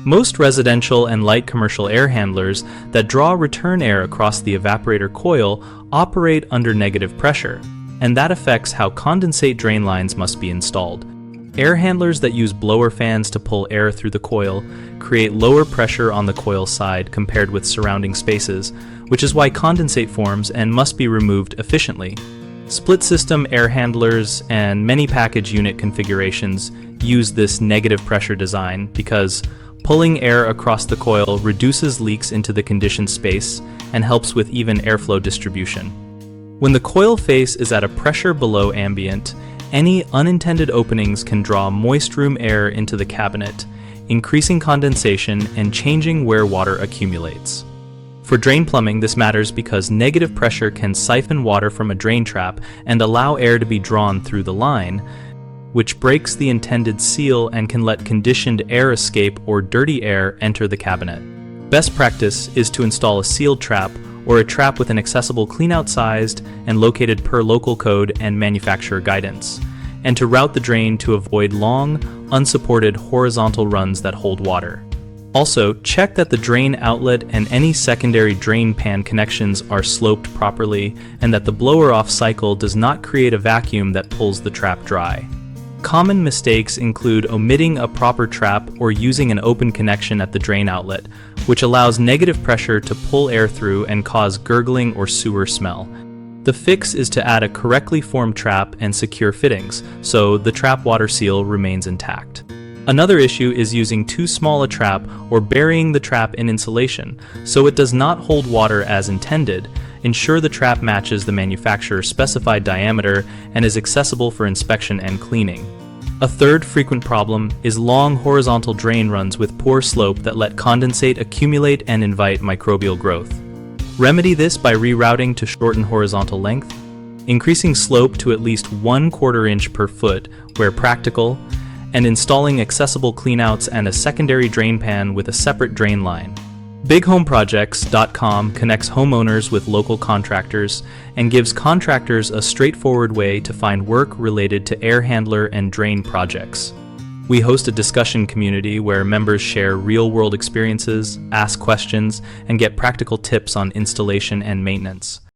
Most residential and light commercial air handlers that draw return air across the evaporator coil operate under negative pressure, and that affects how condensate drain lines must be installed. Air handlers that use blower fans to pull air through the coil create lower pressure on the coil side compared with surrounding spaces, which is why condensate forms and must be removed efficiently. Split system air handlers and many package unit configurations use this negative pressure design because pulling air across the coil reduces leaks into the conditioned space and helps with even airflow distribution. When the coil face is at a pressure below ambient, any unintended openings can draw moist room air into the cabinet, increasing condensation and changing where water accumulates. For drain plumbing, this matters because negative pressure can siphon water from a drain trap and allow air to be drawn through the line, which breaks the intended seal and can let conditioned air escape or dirty air enter the cabinet. Best practice is to install a sealed trap or a trap with an accessible cleanout sized and located per local code and manufacturer guidance, and to route the drain to avoid long, unsupported horizontal runs that hold water. Also, check that the drain outlet and any secondary drain pan connections are sloped properly and that the blower-off cycle does not create a vacuum that pulls the trap dry. Common mistakes include omitting a proper trap or using an open connection at the drain outlet, which allows negative pressure to pull air through and cause gurgling or sewer smell. The fix is to add a correctly formed trap and secure fittings, so the trap water seal remains intact. Another issue is using too small a trap or burying the trap in insulation, so it does not hold water as intended. Ensure the trap matches the manufacturer's specified diameter and is accessible for inspection and cleaning. A third frequent problem is long horizontal drain runs with poor slope that let condensate accumulate and invite microbial growth. Remedy this by rerouting to shorten horizontal length, increasing slope to at least 1/4 inch per foot where practical, and installing accessible cleanouts and a secondary drain pan with a separate drain line. BigHomeProjects.com connects homeowners with local contractors and gives contractors a straightforward way to find work related to air handler and drain projects. We host a discussion community where members share real-world experiences, ask questions, and get practical tips on installation and maintenance.